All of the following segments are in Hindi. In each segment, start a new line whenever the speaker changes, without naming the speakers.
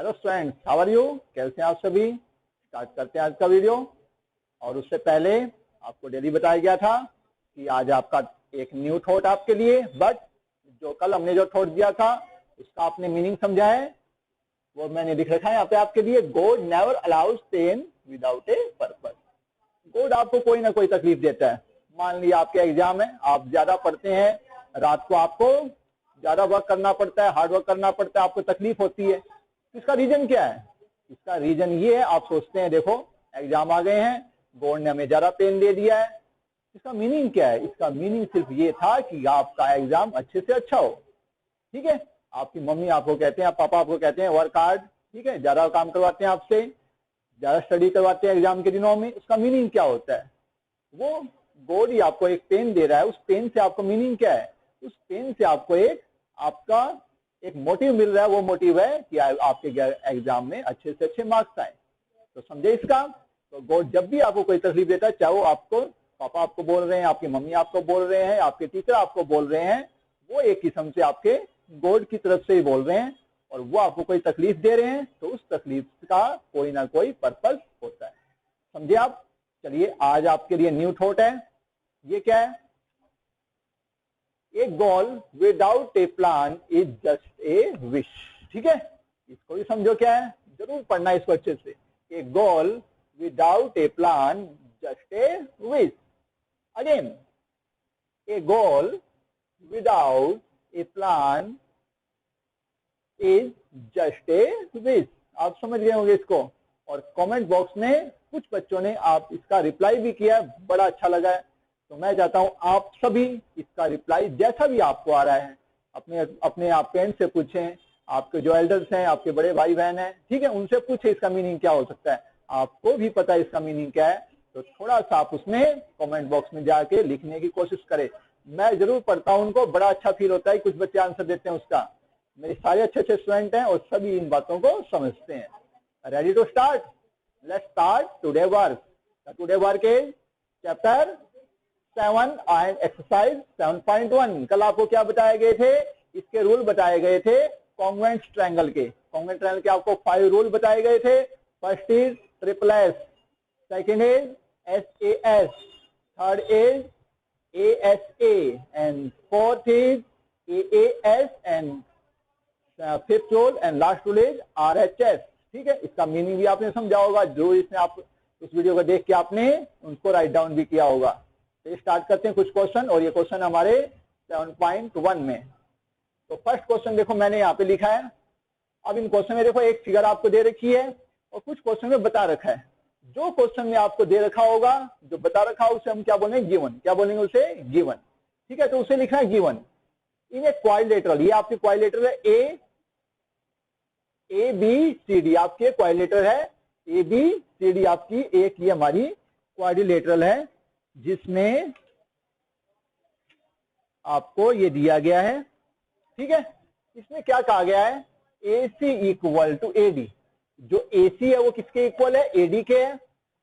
Hello students, how are you? कैसे हैं आप सभी? स्टार्ट करते हैं आज का वीडियो। और उससे पहले आपको डेली बताया गया था कि आज आपका एक न्यू थॉट आपके लिए, बट जो कल हमने जो थॉट दिया था उसका आपने मीनिंग समझा है, वो मैंने लिख रखा है यहाँ पे आपके लिए। God never allows pain without a purpose. God आपको कोई ना कोई तकलीफ देता है। मान लिया आपके एग्जाम है, आप ज्यादा पढ़ते हैं, रात को आपको ज्यादा वर्क करना पड़ता है, हार्ड वर्क करना पड़ता है, आपको तकलीफ होती है। इसका रीजन क्या है? इसका रीजन ये है, आप सोचते हैं देखो एग्जाम आ गए हैं, गॉड ने हमें ज्यादा पेन दे दिया है। इसका मीनिंग क्या है? इसका मीनिंग सिर्फ ये था कि आपका एग्जाम अच्छे से अच्छा हो। ठीक है, आपकी मम्मी आपको कहते हैं, पापा आपको कहते हैं वर्क हार्ड, ठीक है, ज्यादा काम करवाते हैं आपसे, ज्यादा स्टडी करवाते हैं एग्जाम के दिनों में। उसका मीनिंग क्या होता है? वो गॉड ही आपको एक पेन दे रहा है। उस पेन से आपको मीनिंग क्या है? उस पेन से आपको आपका एक मोटिव मिल रहा है। वो मोटिव है कि आपके एग्जाम में अच्छे से अच्छे मार्क्स आए। तो समझे इसका? तो गॉड जब भी आपको कोई तकलीफ देता है, चाहे वो आपको पापा आपको बोल रहे हैं, आपकी मम्मी आपको बोल रहे हैं, आपके टीचर आपको बोल रहे हैं, वो एक किस्म से आपके गॉड की तरफ से ही बोल रहे हैं और वो आपको कोई तकलीफ दे रहे हैं, तो उस तकलीफ का कोई ना कोई पर्पस होता है। समझे आप? चलिए, आज आपके लिए न्यू थॉट है। ये क्या है? A goal without a plan is just a wish. ठीक है, इसको भी समझो क्या है, जरूर पढ़ना इसको अच्छे से। A goal without a plan just a wish. Again, a goal without a plan is just a wish. आप समझ गए होंगे इसको। और कमेंट बॉक्स में कुछ बच्चों ने आप इसका रिप्लाई भी किया, बड़ा अच्छा लगा है। तो मैं चाहता हूं आप सभी इसका रिप्लाई जैसा भी आपको आ रहा है अपने आप पेरेंट्स से पूछें, आपके जो एल्डर्स हैं, आपके बड़े भाई बहन हैं, ठीक है, उनसे पूछें इसका मीनिंग क्या हो सकता है। आपको भी पता है इसका मीनिंग क्या है, तो थोड़ा सा आप उसमें कमेंट बॉक्स में जाके लिखने की कोशिश करें। मैं जरूर पढ़ता हूं उनको, बड़ा अच्छा फील होता है। कुछ बच्चे आंसर देते हैं उसका। मेरे सारे अच्छे अच्छे स्टूडेंट हैं और सभी इन बातों को समझते हैं। Ready to start? Let's start today work. Today work is chapter 7 and exercise 7.1। कल आपको क्या बताए गए थे? इसके रूल बताए गए थे कॉन्ग्रुएंट ट्रायंगल के। कॉन्ग्रुएंट ट्रायंगल के आपको 5 रूल बताए गए थे। First is triple S, second is SAS, third is ASA and fourth is AAS and fifth rule and last rule is RHS। ठीक है, इसका मीनिंग भी आपने समझा होगा, जो इसमें आप उस वीडियो को देख के आपने उनको राइट डाउन भी किया होगा। तो स्टार्ट करते हैं कुछ क्वेश्चन, और ये क्वेश्चन हमारे 7.1 में। तो फर्स्ट क्वेश्चन देखो मैंने यहाँ पे लिखा है। अब इन क्वेश्चन में देखो एक फिगर आपको दे रखी है और कुछ क्वेश्चन में बता रखा है। जो क्वेश्चन में आपको दे रखा होगा, जो बता रखा है, उसे हम क्या बोलेंगे? गिवन। क्या बोलेंगे उसे? गिवन। ठीक है, तो उसे लिखना है गिवन इन ए क्वाड्रिलेटरल। ये आपके क्वाड्रिलेटरल है, ABCD आपके क्वाड्रिलेटरल है। ABCD आपकी एक ये हमारी क्वाड्रिलेटरल है, जिसमें आपको ये दिया गया है। ठीक है, इसमें क्या कहा गया है? AC equal to AD। जो AC है वो किसके इक्वल है? AD के है।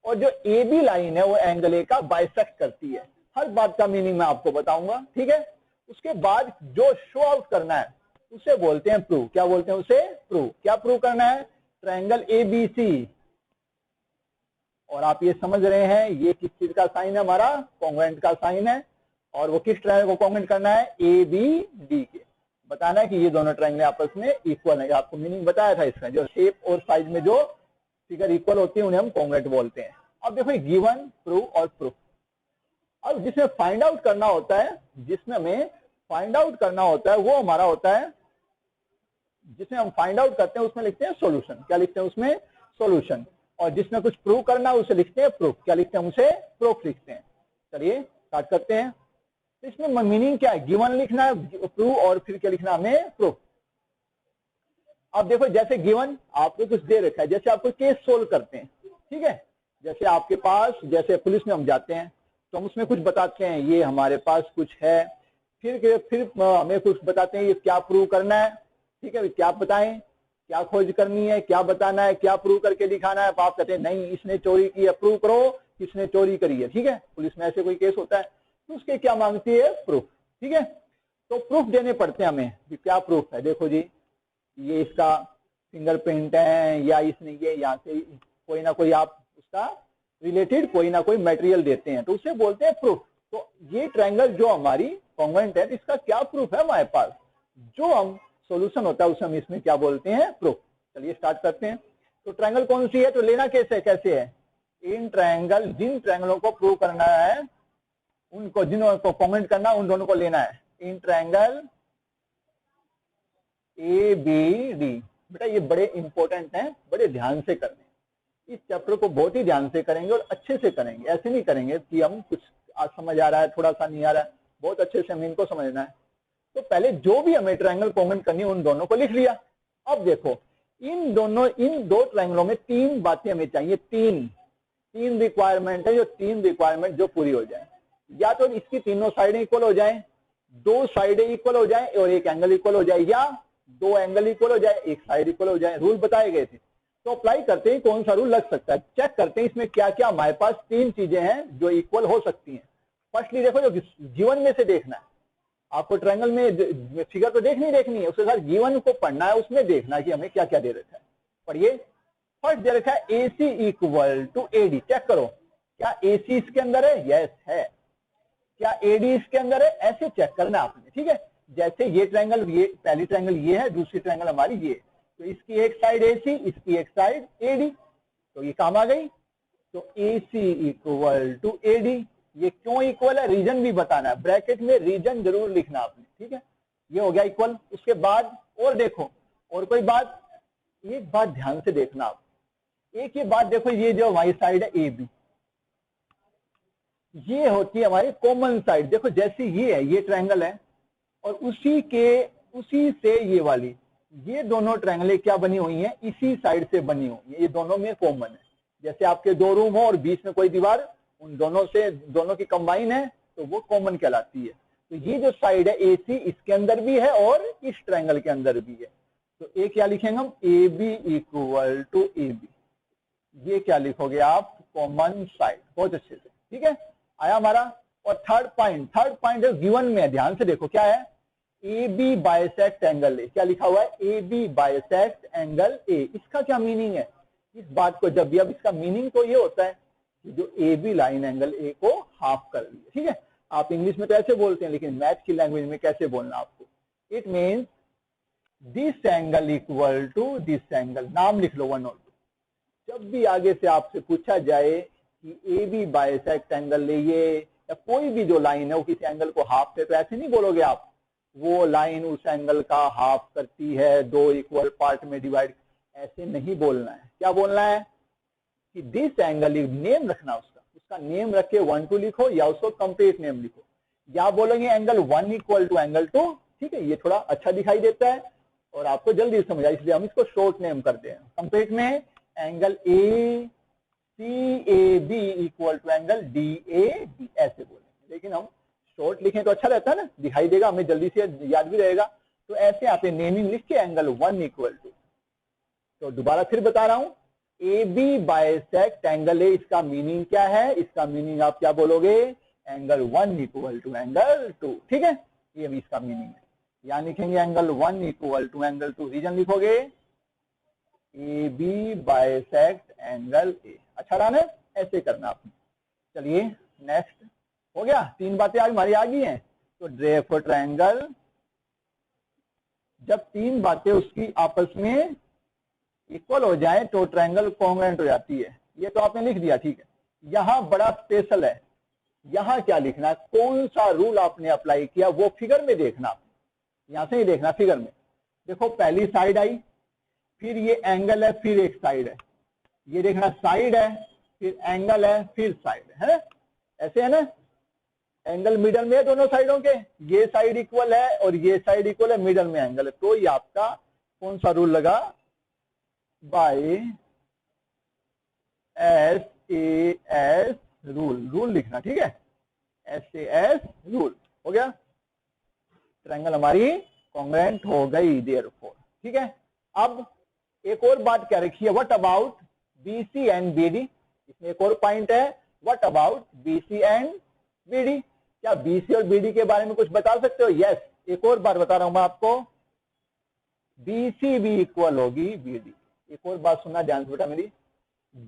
और जो AB लाइन है वो एंगल A का बाइसेक्ट करती है। हर बात का मीनिंग मैं आपको बताऊंगा। ठीक है, उसके बाद जो शो आउट करना है उसे बोलते हैं प्रूव। क्या बोलते हैं उसे? प्रूव। क्या प्रूव करना है? Triangle ABC। और आप ये समझ रहे हैं ये किस चीज का साइन है? हमारा कॉन्ग्रुएंट का साइन है। और वो किस ट्रायंगल को कॉन्ग्रुएंट करना है? ABD के। बताना है कि ये दोनों ट्रायंगल आपस में इक्वल है। आपको मीनिंग बताया था इसका। जो शेप और साइज में जो फिगर इक्वल होती है उन्हें हम कॉन्ग्रुएंट बोलते हैं। अब देखो गिवन, प्रूव और प्रूफ। अब जिसमें फाइंड आउट करना होता है, जिसमें हमें फाइंड आउट करना होता है, वो हमारा होता है, जिसमें हम फाइंड आउट करते हैं उसमें लिखते हैं सॉल्यूशन। क्या लिखते हैं उसमें? सॉल्यूशन। और जिसमें कुछ प्रूव करना है उसे लिखते हैं प्रूफ। क्या लिखते हैं? उसे प्रूफ लिखते हैं। चलिए स्टार्ट करते हैं। तो इसमें मीनिंग क्या है? गिवन लिखना है, प्रूव, और फिर क्या लिखना हमें? प्रूफ। अब देखो जैसे गिवन आपको कुछ दे रखा है, जैसे आपको केस सोल्व करते हैं। ठीक है, जैसे आपके पास, जैसे पुलिस में हम जाते हैं तो हम उसमें कुछ बताते हैं, ये हमारे पास कुछ है, फिर हमें कुछ बताते हैं ये क्या प्रूव करना है। ठीक है, क्या बताएं, क्या खोज करनी है, क्या बताना है, क्या प्रूव करके दिखाना है। आप कहते हैं नहीं इसने चोरी की है, प्रूव करो किसने चोरी करी है। ठीक है, पुलिस में ऐसे कोई केस होता है तो उसके क्या मांगती है? प्रूफ। ठीक है, तो प्रूफ देने पड़ते हैं हमें कि क्या प्रूफ है। देखो जी, ये इसका फिंगरप्रिंट है या इसने ये यहाँ से कोई ना कोई आप उसका रिलेटेड कोई ना कोई मटेरियल देते हैं तो उसे बोलते हैं प्रूफ। तो ये ट्रायंगल जो हमारी कॉन्ग्रुएंट है इसका क्या प्रूफ है हमारे पास, जो हम सॉल्यूशन होता है उसे हम इसमें क्या बोलते हैं, प्रूफ। चलिए स्टार्ट करते हैं। तो ट्रायंगल कौन सी है, तो लेना कैसे कैसे है, इन ट्रायंगल जिन ट्रायंगलों को प्रूव करना है उनको, जिनको कॉन्ग्रुएंट करना उन दोनों को लेना है। In triangle A B D, बेटा ये बड़े इंपॉर्टेंट हैं, बड़े ध्यान से करने, इस चैप्टर को बहुत ही ध्यान से करेंगे और अच्छे से करेंगे। ऐसे नहीं करेंगे कि हम कुछ आज समझ आ रहा है थोड़ा सा नहीं आ रहा है, बहुत अच्छे से हमें इनको समझना है। तो पहले जो भी हमें ट्रायंगल कॉन्ग्रुएंट करनी है उन दोनों को लिख लिया। अब देखो इन दो ट्रायंगलों में तीन बातें हमें चाहिए, तीन रिक्वायरमेंट है, जो तीन रिक्वायरमेंट जो पूरी हो जाए, या तो इसकी तीनों साइडें इक्वल हो जाए, दो साइडें इक्वल हो जाए और एक एंगल इक्वल हो जाए, या दो एंगल इक्वल हो जाए एक साइड इक्वल हो जाए। रूल बताए गए थे, तो अप्लाई करते हैं कौन सा रूल लग सकता है, चेक करते हैं इसमें क्या क्या हमारे पास तीन चीजें हैं जो इक्वल हो सकती हैं। फर्स्टली देखो जो जीवन में से देखना है आपको, ट्रायंगल में फिगर तो देखनी है, उसके साथ जीवन को पढ़ना है, उसमें देखना है कि हमें क्या क्या दे रखा है। पढ़िए, फर्स्ट दे रखा है AC equal to AD। Check करो क्या AC इसके अंदर है, यस है, क्या AD इसके अंदर है, ऐसे चेक करना आपने, ठीक है। जैसे ये ट्रायंगल, ये पहली ट्रायंगल ये है, दूसरी ट्रायंगल हमारी ये, तो इसकी एक साइड AC, इसकी एक साइड AD, तो ये काम आ गई। तो AC इक्वल टू AD, ये क्यों इक्वल है रीजन भी बताना है, ब्रैकेट में रीजन जरूर लिखना आपने, ठीक है। ये हो गया इक्वल। उसके बाद और देखो, और कोई बात, एक बात ध्यान से देखना आप, एक ही बात देखो, ये जो हमारी साइड है AB, ये होती है हमारी कॉमन साइड। देखो जैसे ये है, ये ट्रायंगल है और उसी से ये वाली, ये दोनों ट्रायंगलें क्या बनी हुई हैं, इसी साइड से बनी हुई है, ये दोनों में कॉमन है। जैसे आपके दो रूम हो और बीच में कोई दीवार, उन दोनों की कंबाइन है तो वो कॉमन कहलाती है। तो ये जो साइड है AC इसके अंदर भी है और इस ट्रायंगल के अंदर भी है। तो ए क्या लिखेंगे हम, AB इक्वल टू AB, ये क्या लिखोगे आप, कॉमन साइड, बहुत अच्छे से, ठीक है, आया हमारा। और थर्ड पॉइंट गिवन में है, ध्यान से देखो क्या है, AB बाइसेक्ट एंगल A, क्या लिखा हुआ है, AB बाइसेक्ट एंगल A। इसका क्या मीनिंग है, इस बात को जब भी, अब इसका मीनिंग तो ये होता है कि जो AB लाइन एंगल A को हाफ कर ली, ठीक है। आप इंग्लिश में तो ऐसे बोलते हैं, लेकिन मैथ की लैंग्वेज में कैसे बोलना आपको, it means this angle equal to this angle, नाम लिख लो 1 और 2। जब भी आगे से आपसे पूछा जाए कि AB बाइसेक्ट एंगल लिए या कोई भी जो लाइन है वो किसी एंगल को हाफ करे, तो ऐसे नहीं बोलोगे आप, वो लाइन उस एंगल का हाफ करती है, दो इक्वल पार्ट में डिवाइड, ऐसे नहीं बोलना है। क्या बोलना है कि दिस एंगल, नेम रखना उसका नेम रख के 1 2 लिखो, या उसको कंप्लीट नेम लिखो, या बोलेंगे एंगल 1 इक्वल टू एंगल 2, ठीक है। ये थोड़ा अच्छा दिखाई देता है और आपको जल्दी समझ आए, इसलिए हम इसको शॉर्ट नेम करते हैं। कंप्लीट में angle ACAB equal to angle DAB, ऐसे बोलेंगे, लेकिन हम शॉर्ट लिखें तो अच्छा रहता है ना, दिखाई देगा, हमें जल्दी से याद भी रहेगा। तो ऐसे आप नेमिंग लिख के एंगल 1 इक्वल टू, तो दोबारा फिर बता रहा हूं, AB बाइसेक्ट एंगल A, इसका मीनिंग क्या है, इसका मीनिंग आप क्या बोलोगे, एंगल 1 इक्वल टू एंगल 2, ठीक है, ये भी इसका मीनिंग है। यहां लिखेंगे angle 1 equal to angle 2, reason लिखोगे AB बाइसेक्ट एंगल A, अच्छा रहा ना, ऐसे करना आपने। चलिए नेक्स्ट, हो गया, तीन बातें हमारी आ गई हैं। तो ड्रा फॉर ट्रायंगल, जब तीन बातें उसकी आपस में इक्वल हो जाए तो ट्रायंगल कॉन्ग्रुएंट हो जाती है। ये तो आपने लिख दिया, ठीक है। यहां बड़ा स्पेशल है, यहां क्या लिखना है, कौन सा रूल आपने अप्लाई किया वो फिगर में देखना, यहां से ही देखना फिगर में। देखो पहली साइड आई, फिर ये एंगल है, फिर एक साइड है, ये देखना साइड है, फिर एंगल है, फिर साइड है ना, ऐसे है ना, एंगल मिडल में है दोनों साइडों के, ये साइड इक्वल है और ये साइड इक्वल है, मिडल में एंगल है, तो ये आपका कौन सा रूल लगा, बाय SAS रूल लिखना, ठीक है, SAS रूल हो गया, ट्रायंगल हमारी कॉन्ग्रुएंट हो गई देयरफॉर, ठीक है। अब एक और बात क्या रखी है, what about BC and BD, इसमें एक और पॉइंट है, what about BC and BD, क्या BC और BD के बारे में कुछ बता सकते हो, यस, एक और बार बता रहा हूं मैं आपको, BC भी इक्वल होगी BD। एक और बात सुनना ध्यान से बेटा मेरी,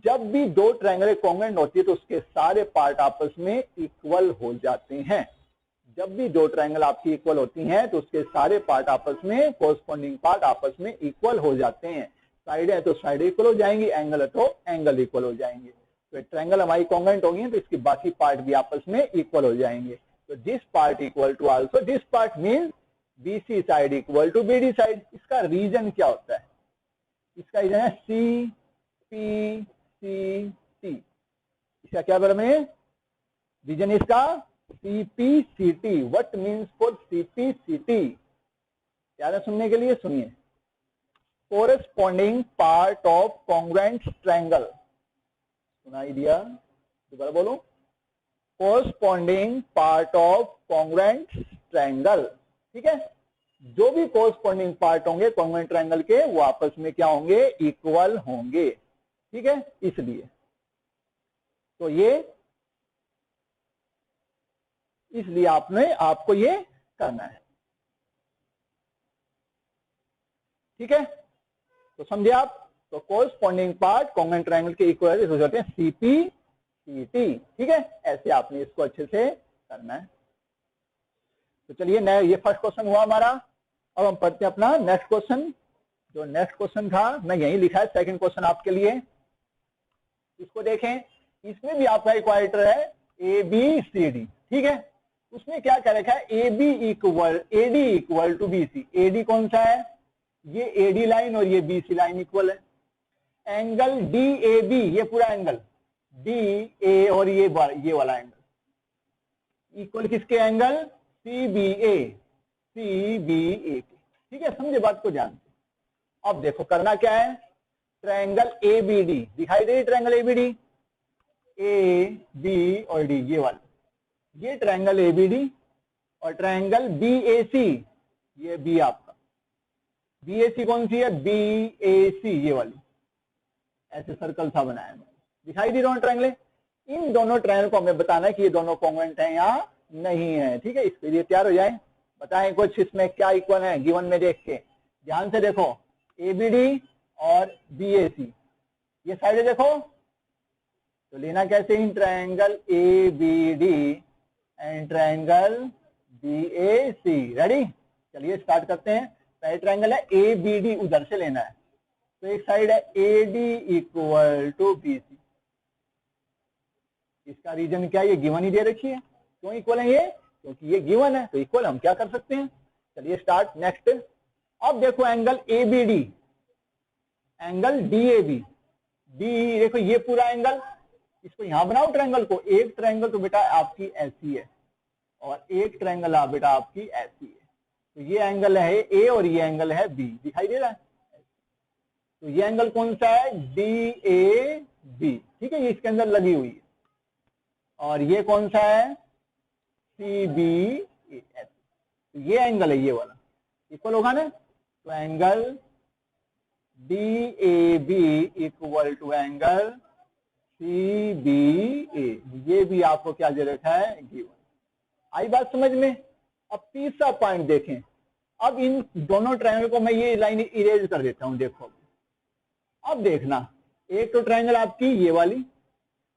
जब भी दो ट्रायंगल कॉन्ग्रुएंट होती है तो उसके सारे पार्ट आपस में इक्वल हो जाते हैं। जब भी दो ट्रायंगल आपकी इक्वल होती हैं तो उसके सारे पार्ट आपस में, कोरस्पॉन्डिंग पार्ट आपस में इक्वल हो जाते हैं। साइड है तो साइड इक्वल हो जाएंगी, एंगल है तो एंगल इक्वल हो जाएंगे। तो ट्रायंगल हमारी कॉन्ग्रुएंट होगी तो इसके बाकी पार्ट भी आपस में इक्वल हो जाएंगे। तो this part equal to also this part means BC side equal to BD side. इसका रीजन क्या होता है? इसका रीजन है CPCT। इसका क्या बराबर है? रीजन इसका CPCT। What means for CPCT? ध्यान से सुनने के लिए सुनिए। Corresponding part of congruent triangle. सुनाई दिया? दोबारा बोलो। Corresponding part of congruent triangle. ठीक है, जो भी कोरेस्पॉन्डिंग पार्ट होंगे कॉन्ग्रुएंट ट्रायंगल के वो आपस में क्या होंगे? इक्वल होंगे। ठीक है, इसलिए तो इसलिए आपको ये करना है। ठीक है, तो समझे आप? तो कोरेस्पॉन्डिंग पार्ट कॉन्ग्रुएंट ट्रायंगल के इक्वल हो जाते हैं CPCT। ठीक है, ऐसे आपने इसको अच्छे से करना है। तो चलिए, ये फर्स्ट क्वेश्चन हुआ हमारा। अब हम पढ़ते हैं अपना नेक्स्ट क्वेश्चन। जो नेक्स्ट क्वेश्चन था मैं यही लिखा है, सेकंड क्वेश्चन आपके लिए। इसको देखें, इसमें भी आपका इक्वालेटर है ABCD। ठीक है, उसमें क्या क्या रखा है? AD equal to BC। AD कौन सा है? ये AD लाइन और ये BC लाइन इक्वल है। एंगल DAB, ये पूरा एंगल DA और ये वाला एंगल इक्वल किसके? एंगल CBA के। ठीक है, समझे बात को? ध्यान से अब देखो करना क्या है। ट्रायंगल ABD दिखाई दे रही? ट्रायंगल ABD, A B और D, ये वाला, ये ट्रायंगल ABD और ट्रायंगल BAC, ये B आपका। BAC कौन सी है? BAC, ये वाली। ऐसे सर्कल सा बनाया है, दिखाई दे रहा हूं ट्रायंगल। इन दोनों ट्रायंगल को हमें बताना है कि ये दोनों कॉन्ग्रुएंट हैं या नहीं है। ठीक है, इसके लिए तैयार हो जाए। बताएं कुछ इसमें क्या इक्वल है गिवन में। देख के ध्यान से देखो, ABD और BAC, ये साइड देखो। तो लेना कैसे? In triangle ABD and triangle BAC। Ready? चलिए स्टार्ट करते हैं। पहले ट्रायंगल है ABD, उधर से लेना है। तो एक साइड है AD इक्वल टू BC। इसका रीजन क्या है? ये गिवन ही दे रखी है। क्यों इक्वल है ये? क्योंकि ये गिवन है, तो इक्वल हम क्या कर सकते हैं। चलिए स्टार्ट। नेक्स्ट, अब देखो एंगल ABD, एंगल DAB। देखो ये पूरा एंगल, इसको यहां बनाओ ट्रायंगल को। एक ट्रायंगल तो बेटा आपकी ऐसी है और एक ट्रायंगल बेटा आपकी ऐसी है। तो ये एंगल है A और ये एंगल है B, दिखाई दे रहा है? तो ये एंगल कौन सा है? DAB। ठीक है, ये इसके अंदर लगी हुई है। और ये कौन सा है? CBA। तो ये एंगल है, ये वाला इक्वल होगा ना। तो angle DAB equal to angle CBA। ये भी आपको क्या दे रखा है? गिवन। आई बात समझ में? अब तीसरा पॉइंट देखें। अब इन दोनों ट्रायंगल को मैं ये लाइन इरेज कर देता हूं। देखो अब देखना, एक तो ट्रायंगल आपकी ये वाली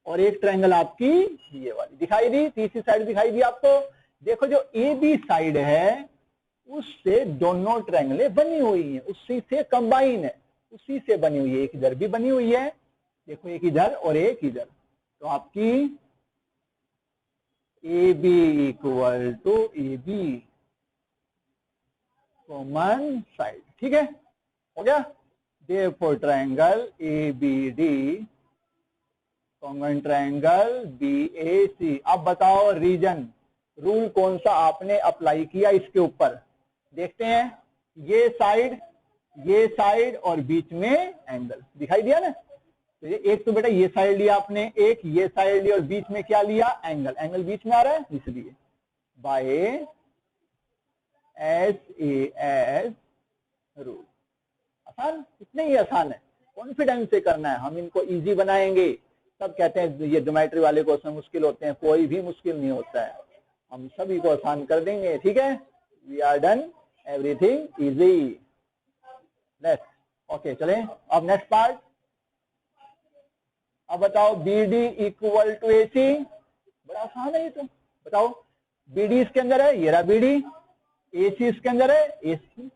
और एक ट्रायंगल आपकी ये वाली दिखाई दी। तीसरी साइड दिखाई दी आपको। देखो जो AB साइड है उससे दोनों ट्रायंगलें बनी हुई हैं, उसी से कंबाइन है, उसी से बनी हुई है। एक इधर भी बनी हुई है, देखो एक इधर और एक इधर। तो आपकी AB equal to AB, common side. ठीक है, हो गया। Therefore triangle ABD congruent triangle BAC। अब बताओ रीजन, रूल कौन सा आपने अप्लाई किया इसके ऊपर? देखते हैं। ये साइड और बीच में एंगल दिखाई दिया ना। तो ये एक तो बेटा ये साइड लिया आपने, एक ये साइड लिया और बीच में क्या लिया? एंगल। एंगल बीच में आ रहा है इसलिए बाय SAS रूल। आसान, इतने ही आसान है। कॉन्फिडेंस से करना है, हम इनको इजी बनाएंगे। सब कहते हैं ये ज्योमेट्री वाले क्वेश्चन मुश्किल होते हैं, कोई भी मुश्किल नहीं होता है, हम सभी को आसान कर देंगे। ठीक है, we are done, everything easy. Next, okay चले अब नेक्स्ट पार्ट। अब बताओ BD इक्वल टू AC, बड़ा आसान है ये तो। बताओ BD इसके अंदर है, ये रहा BD, AC इसके अंदर है, AC।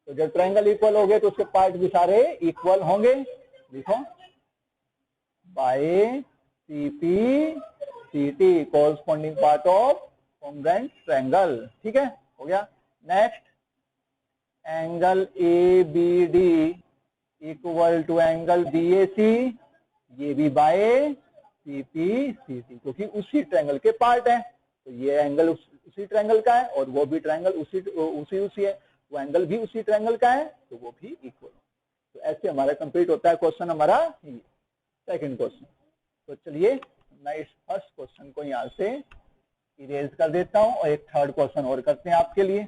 तो जब ट्रायंगल इक्वल हो गए तो उसके पार्ट भी सारे इक्वल होंगे। लिखो by CP CT corresponding part of congruent triangle. ठीक है, हो गया। Next, angle ABD equal to angle BAC, ये भी बाय CP CT, क्योंकि उसी ट्रायंगल के पार्ट है। तो ये एंगल उसी ट्रायंगल का है और वो भी ट्रायंगल उसी है, वो एंगल भी उसी ट्रायंगल का है, तो वो भी इक्वल। तो ऐसे हमारा कंप्लीट होता है क्वेश्चन हमारा सेकंड क्वेश्चन। तो चलिए मैं इस फर्स्ट क्वेश्चन को यहां से इरेज कर देता हूं और एक थर्ड क्वेश्चन और करते हैं आपके लिए।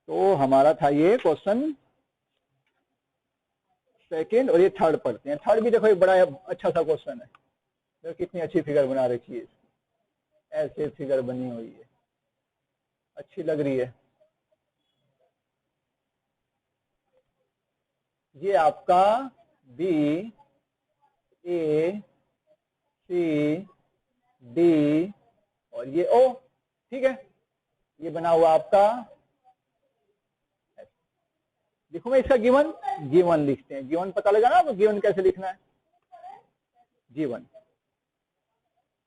तो हमारा था ये क्वेश्चन सेकंड और ये थर्ड पढ़ते हैं। थर्ड भी देखो एक बड़ा अच्छा सा क्वेश्चन है। देखो कितनी अच्छी फिगर बना रखी है, ऐसे फिगर बनी हुई है, अच्छी लग रही है। ये आपका B A C D और ये O, ठीक है। ये बना हुआ आपका, देखो मैं इसका गिवन लिखते हैं। गिवन पता लगा ना आपको, गिवन कैसे लिखना है। Given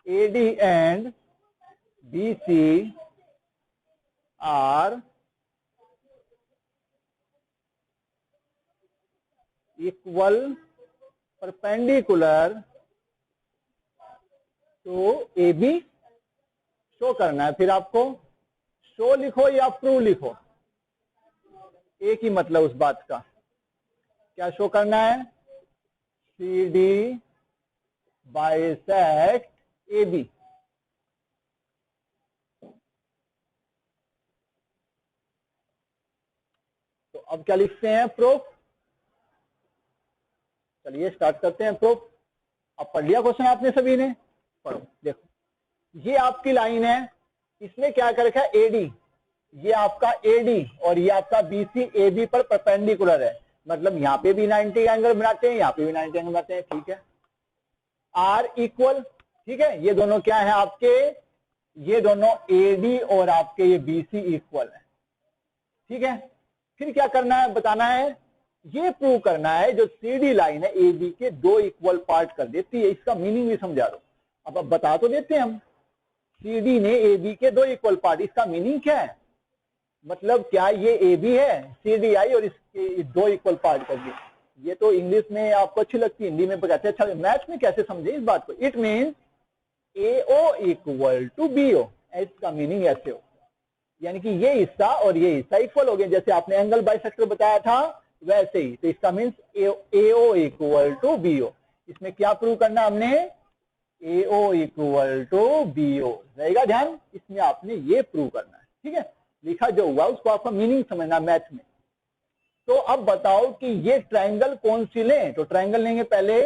AD and BC are equal perpendicular तो AB शो करना है। फिर आपको शो लिखो या प्रूव लिखो, एक ही मतलब उस बात का। क्या शो करना है? CD bisect AB। तो अब क्या लिखते हैं? प्रूफ। चलिए स्टार्ट करते हैं प्रूफ। अब पढ़ लिया क्वेश्चन आपने सभी ने? पढ़ो। देखो ये आपकी लाइन है, इसमें क्या कर रखा है? AD, ये आपका AD और ये आपका BC AB पर परपेंडिकुलर है। मतलब यहाँ पे भी 90 एंगल बनाते हैं, यहाँ पे भी 90 एंगल बनाते हैं, ठीक है। R इक्वल, ठीक है। ये दोनों क्या है आपके? ये दोनों AD और आपके ये BC इक्वल है, ठीक है। फिर क्या करना है? बताना है, ये प्रूव करना है जो CD लाइन है AB के दो इक्वल पार्ट कर देती है। इसका मीनिंग भी समझा दो। अब बता तो देते हैं हम, CD ने AB के दो इक्वल पार्ट, इसका मीनिंग क्या है? मतलब क्या ये AB है, CD आई और इसके दो इक्वल पार्ट कर दिए। ये तो इंग्लिश में आपको अच्छी लगती है, हिंदी में कहते हैं अच्छा, मैथ्स में कैसे समझे इस बात को? It means AO equal to BO, इसका मीनिंग ऐसे हो, यानी कि ये हिस्सा और ये हिस्सा इक्वल हो गए। जैसे आपने एंगल बाइसेक्टर बताया था वैसे ही। तो इसका means AO equal to BO। इसमें क्या प्रूव करना हमने? AO इक्वल टू BO रहेगा ध्यान, इसमें आपने ये प्रूव करना है, ठीक है। लिखा जो हुआ उसको आपका मीनिंग समझना मैथ में। तो अब बताओ कि ये ट्रायंगल कौन सी लें? तो ट्रायंगल लेंगे पहले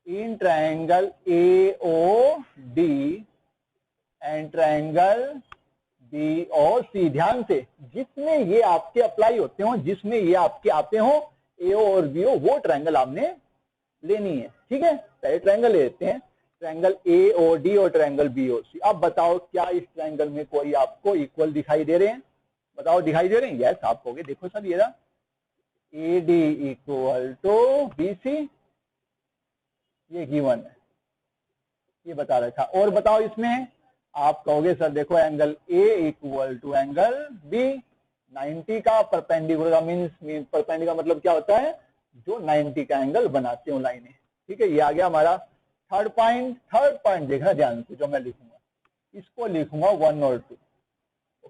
in triangle AOD and triangle BOC। ध्यान से, जिसमें ये आपके अप्लाई होते हो, जिसमें ये आपके आते हो AO और BO, वो ट्रायंगल आपने लेनी है, ठीक है। पहले ट्रायंगल लेते हैं, ट्रायंगल AOD और ट्रायंगल BOC। अब बताओ क्या इस ट्रायंगल में कोई आपको इक्वल दिखाई दे रहे हैं? बताओ दिखाई दे रहे हैं? यस आप कहोगे, देखो सर ये रहा AD इक्वल टू BC, ये गिवन है, ये बता रखा। और बताओ इसमें आप कहोगे सर देखो angle A equal to angle B, 90 का परपेंडिकुलर का मीन्स परपेंडिकुलर का मतलब क्या होता है? जो 90 का एंगल बनाते हो लाइनें, ठीक है। ये आ गया हमारा थर्ड पॉइंट। थर्ड पॉइंट देखना ध्यान से, जो मैं लिखूंगा इसको लिखूंगा 1 और 2।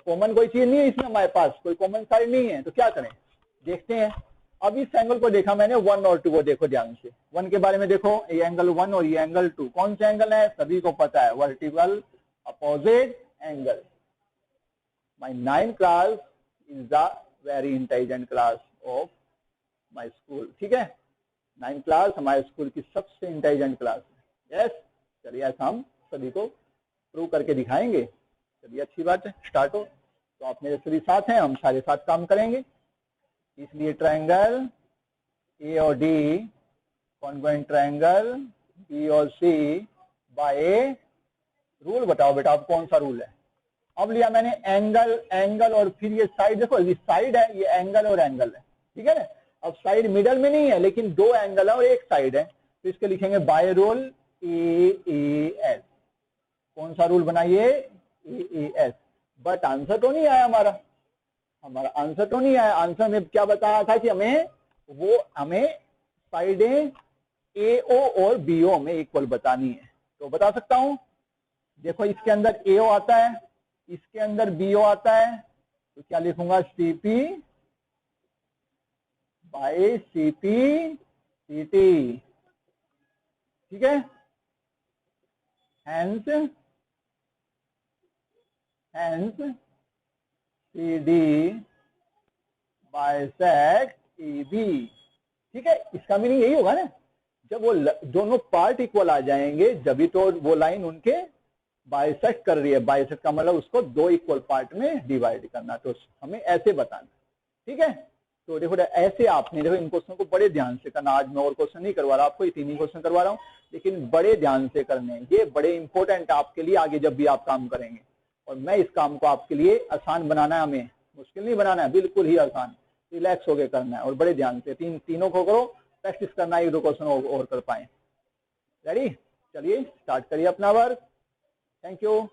कॉमन कोई चीज नहीं है इसमें, हमारे पास कोई कॉमन साइड नहीं है, तो क्या करें देखते हैं। अब इस एंगल को देखा मैंने 1 और 2 को, देखो ध्यान से। 1 के बारे में देखो, ये एंगल 1 और ये एंगल 2 कौन से एंगल है? सभी को पता है, vertical opposite angle. My 9th class is the very intelligent class of my school. ठीक है, 9th क्लास हमारे स्कूल की सबसे इंटेलिजेंट क्लास है। यस, चलिए ऐसा हम सभी को प्रूव करके दिखाएंगे। चलिए अच्छी बात है, स्टार्ट हो। तो आप मेरे सभी साथ हैं, हम सारे साथ काम करेंगे। इसलिए ट्रायंगल ए और डी कॉन्ग्रुएंट ट्रायंगल बी और सी बाय ए। रूल बताओ बेटा, अब कौन सा रूल है? अब लिया मैंने एंगल, एंगल और फिर ये साइड, देखो ये साइड है, ये एंगल और एंगल है। ठीक है ना, अब साइड मिडल में नहीं है लेकिन दो एंगल है और एक साइड है, तो इसके लिखेंगे बाय रूल ए एस। कौन सा रूल बनाइए? A S. बट आंसर तो नहीं आया हमारा, आंसर तो नहीं आया। आंसर में क्या बताया था कि हमें साइडें AO और BO में इक्वल बतानी है। तो बता सकता हूं, देखो इसके अंदर AO आता है, इसके अंदर BO आता है, तो क्या लिखूंगा? CP by CP CT। ठीक है, हैंस CD बाइसेक्ट EB। ठीक है, इसका मीनिंग यही होगा ना, जब वो दोनों पार्ट इक्वल आ जाएंगे जब तो वो लाइन उनके बाइसेक्ट कर रही है। बाइसेक्ट का मतलब उसको दो इक्वल पार्ट में डिवाइड करना, तो हमें ऐसे बताना। ठीक है, तो देखो ऐसे आपने, देखो इन क्वेश्चन को बड़े ध्यान से करना। आज मैं और क्वेश्चन नहीं करवा रहा आपको, ये 3 ही क्वेश्चन करवा रहा हूँ, लेकिन बड़े ध्यान से करने, ये बड़े इंपॉर्टेंट आपके लिए आगे जब भी आप काम करेंगे। और मैं इस काम को आपके लिए आसान बनाना है, हमें मुश्किल नहीं बनाना है, बिल्कुल ही आसान, रिलैक्स होकर करना है और बड़े ध्यान से तीनों को करो, प्रैक्टिस करना, 1-2 क्वेश्चन और कर पाए। रेडी? चलिए स्टार्ट करिए अपना वर्क। Thank you.